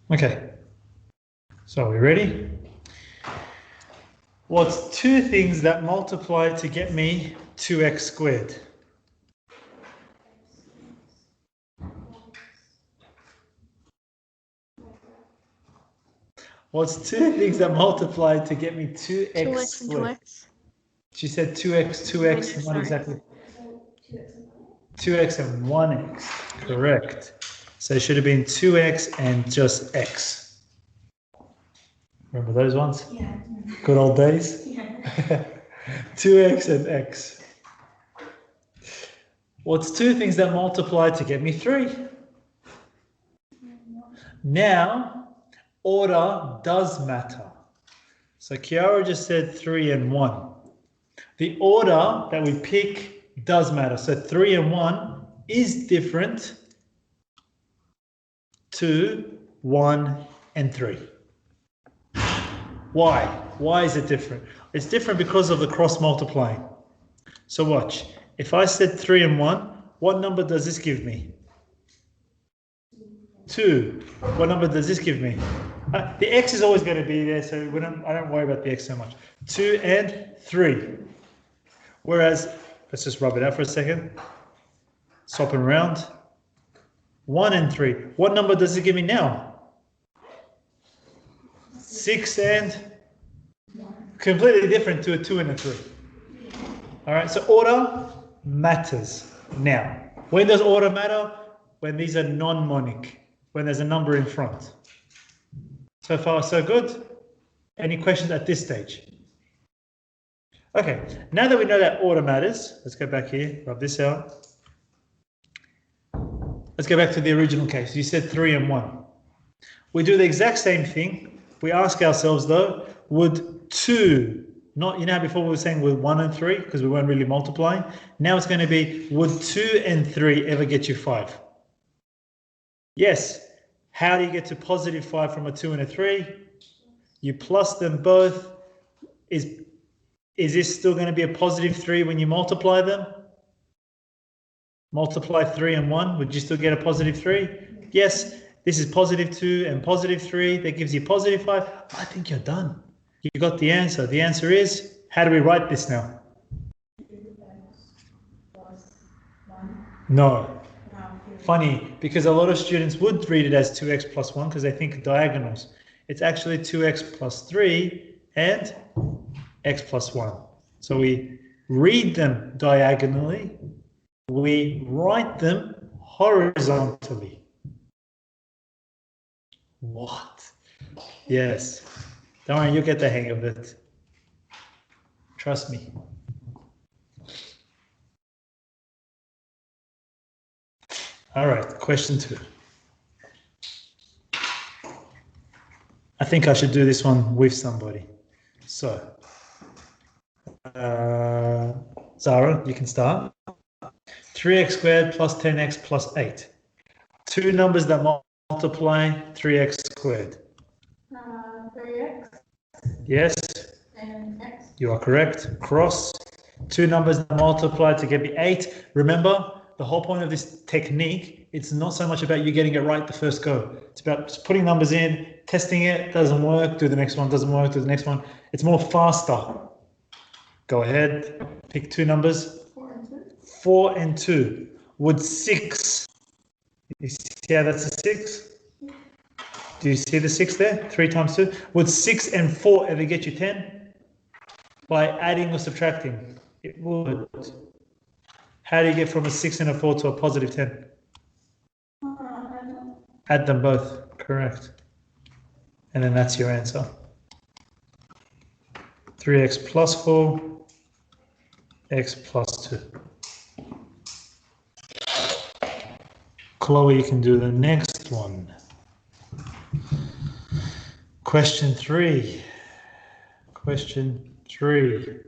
Okay, so are we ready? What's two things that multiply to get me 2x squared? What's two things that multiply to get me 2x squared? She said 2x, 2x, not exactly. 2x and 1x, correct. So it should have been 2x and just x. Remember those ones? Yeah. Good old days? Yeah. 2x and x. What's two things that multiply to get me 3? Now, order does matter. So Kiara just said 3 and 1. The order that we pick does matter. So 3 and 1 is different to 1 and 3. Why? Why is it different? It's different because of the cross multiplying. So watch. If I said 3 and 1, what number does this give me? 2. What number does this give me? The x is always going to be there, so I don't worry about the x so much. 2 and 3. Whereas, let's just rub it out for a second. Swap it around. 1 and 3. What number does it give me now? 6 and... completely different to a 2 and a 3. All right, so order matters. Now, when does order matter? When these are non-monic, when there's a number in front. So far, so good. Any questions at this stage? Okay, now that we know that order matters, let's go back here, rub this out. Let's go back to the original case. You said 3 and 1. We do the exact same thing. We ask ourselves though, would 2, not, you know, before we were saying with 1 and 3, because we weren't really multiplying. Now it's going to be, would 2 and 3 ever get you 5? Yes. How do you get to positive 5 from a 2 and a 3? You plus them both. Is this still going to be a positive 3 when you multiply them? Multiply 3 and 1, would you still get a positive 3? Yes. This is positive 2 and positive 3. That gives you positive 5. I think you're done. You got the answer. The answer is, how do we write this now? No. Funny, because a lot of students would read it as 2x plus 1 because they think diagonals. It's actually 2x plus 3 and x plus 1. So we read them diagonally. We write them horizontally. What? Yes. Don't worry, you'll get the hang of it. Trust me. All right, question 2. I think I should do this one with somebody. So, Zara, you can start. 3x squared plus 10x plus 8. Two numbers that multiply 3x squared. 3x. Yes. And x. You are correct. Cross. Two numbers that multiply to get me 8. Remember, the whole point of this technique, it's not so much about you getting it right the first go. It's about just putting numbers in, testing it, doesn't work, do the next one, doesn't work, do the next one. It's more faster. Go ahead, pick two numbers. 4 and 2. 4 and 2. Would 6, you see how that's a 6? Do you see the 6 there? 3 times 2. Would 6 and 4 ever get you 10? By adding or subtracting? It would. How do you get from a 6 and a 4 to a positive 10? Add them both. Correct. And then that's your answer. 3x plus 4, x plus 2. Chloe, you can do the next one. Question 3. Question 3.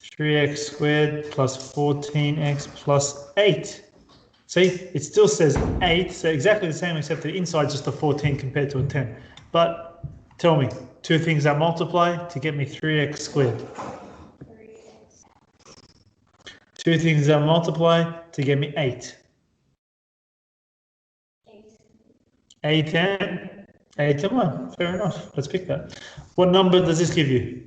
3x squared plus 14x plus 8. See, it still says 8, so exactly the same except the inside is just a 14 compared to a 10. But tell me, two things that multiply to get me 3x squared. 3x. Two things that multiply to get me 8. 8. 8 and 8 and 1. Fair enough. Let's pick that. What number does this give you?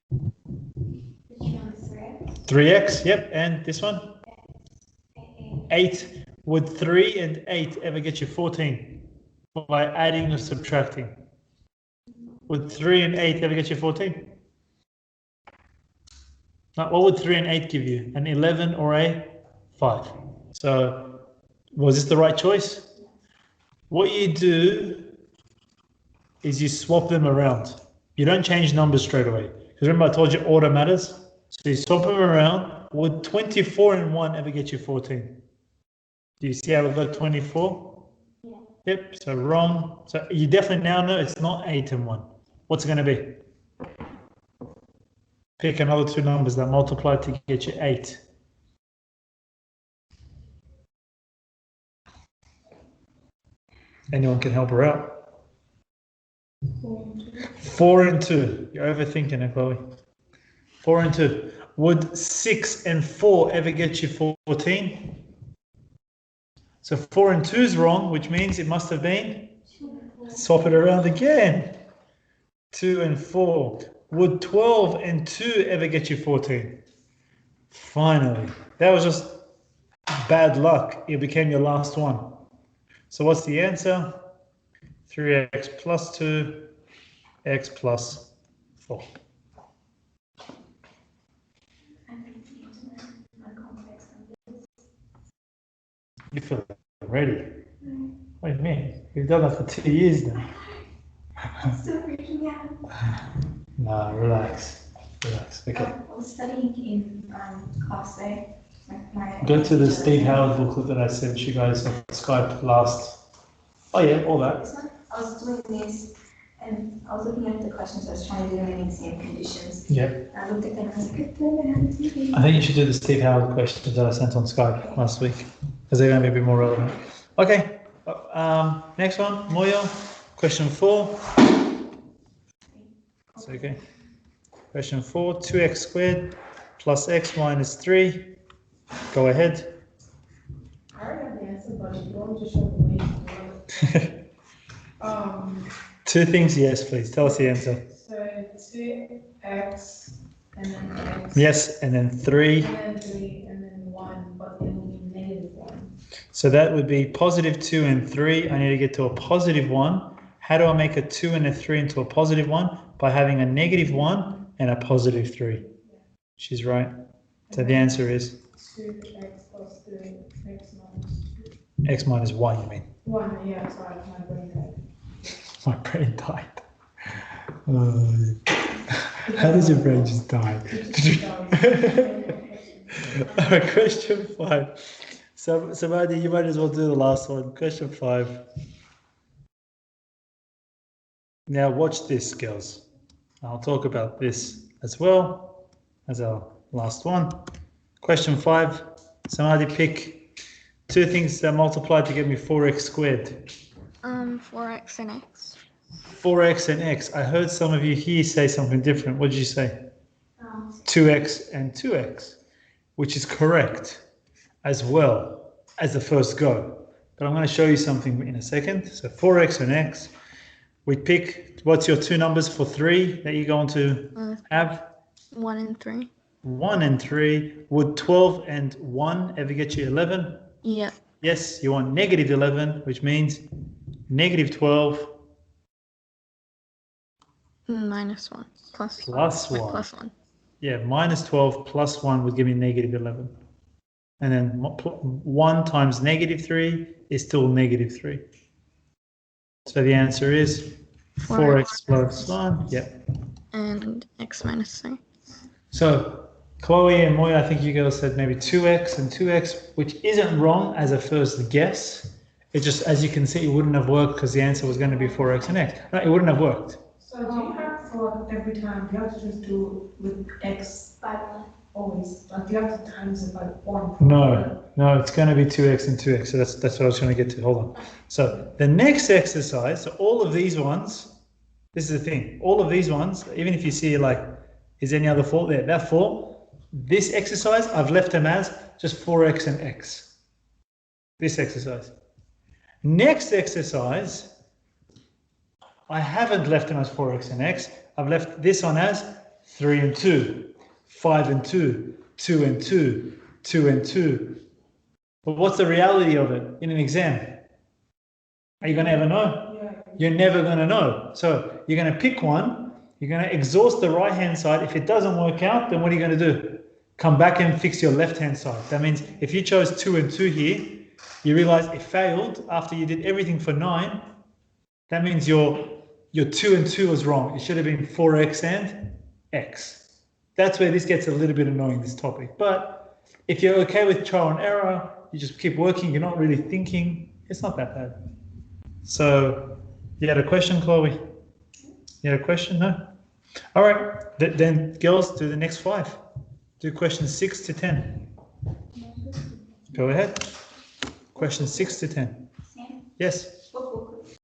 Which one is 3x? 3x, yep. And this one? 8. Would 3 and 8 ever get you 14 by adding or subtracting? Would 3 and 8 ever get you 14? Now, what would 3 and 8 give you? An 11 or a 5? So, was this the right choice? What you do is you swap them around. You don't change numbers straight away. Because remember I told you order matters? So you swap them around. Would 24 and 1 ever get you 14? Do you see how we got 24? Yeah. Yep, so wrong. So you definitely now know it's not 8 and 1. What's it going to be? Pick another two numbers that multiply to get you 8. Anyone can help her out. 4 and 2. You're overthinking it, Chloe. 4 and 2. Would 6 and 4 ever get you 14? So 4 and 2 is wrong, which means it must have been. Swap it around again. 2 and 4. Would 12 and 2 ever get you 14? Finally. That was just bad luck. It became your last one. So what's the answer? 3x plus 2, x plus 4. You feel ready? What do you mean? You've done that for 2 years now. I'm still freaking out. Nah, relax. Relax. Okay. I was studying in class A. Go to the Steve Howard booklet that I sent you guys on Skype last. Oh yeah, all that. I was doing this and I was looking at the questions. I was trying to do them in exam conditions. Yeah. I looked at them and I was like, good thing I have a TV. I think you should do the Steve Howard questions that I sent on Skype last week because they're going to be a bit more relevant. Okay. Next one, Moyo. Question 4. It's okay. Question 4. 2x squared plus x minus 3. Go ahead. I already have the answer, but if you want to show the way. 2 things, yes, please. Tell us the answer. So 2x and then x. Yes, and then 3. And then 3 and then 1, but it will be negative 1. So that would be positive 2 and 3. I need to get to a positive 1. How do I make a 2 and a 3 into a positive 1? By having a negative 1 and a positive 3. She's right. So the answer is 2x plus 3, x minus 2. x minus 1, you mean? 1, yeah, sorry, my brain died. My brain died. How does your brain just die? Alright, question 5. So, Maddy, you might as well do the last one. Question 5. Now watch this, girls. I'll talk about this as well as our last one. Question 5. Somebody pick 2 things that multiply to get me 4x squared. 4x and x. 4x and x. I heard some of you here say something different. What did you say? 2x and 2x, which is correct as well as the first go. But I'm going to show you something in a second. So 4x and x. We pick, what's your 2 numbers for 3 that you're going to have? 1 and 3. 1 and 3. Would 12 and 1 ever get you 11? Yeah. Yes, you want negative 11, which means negative 12 minus 1. Plus 1. plus 1. Plus 1. Yeah, minus 12 plus 1 would give me negative 11. And then 1 times negative 3 is still negative 3. So the answer is 4x plus 1. Yep. And x minus 3. So Chloe and Moya, I think you girls said maybe 2x and 2x, which isn't wrong as a first guess. It just, as you can see, it wouldn't have worked because the answer was going to be 4x and x. No, it wouldn't have worked. So do you have for every time, do you have to just do with x By 1. always? Like do you have to times it by 1? No, it's going to be 2x and 2x. So that's what I was trying to get to. Hold on. So the next exercise, so all of these ones, this is the thing. All of these ones, even if you see like, is any other 4 there? That 4, this exercise, I've left them as just 4x and x. This exercise. Next exercise, I haven't left them as 4x and x. I've left this on as 3 and 2, 5 and 2, 2 and 2, 2 and 2. But what's the reality of it in an exam? Are you going to ever know? Yeah. You're never going to know. So you're going to pick one. You're going to exhaust the right-hand side. If it doesn't work out, then what are you going to do? Come back and fix your left-hand side. That means if you chose 2 and 2 here, you realize it failed after you did everything for 9. That means your 2 and 2 was wrong. It should have been 4x and x. That's where this gets a little bit annoying, this topic. But if you're okay with trial and error, you just keep working, you're not really thinking, it's not that bad. So, you had a question, Chloe? You had a question? No? All right, then girls, do the next 5. Do questions 6 to 10. Mm-hmm. Go ahead. Questions 6 to 10. Sam, Yes. what book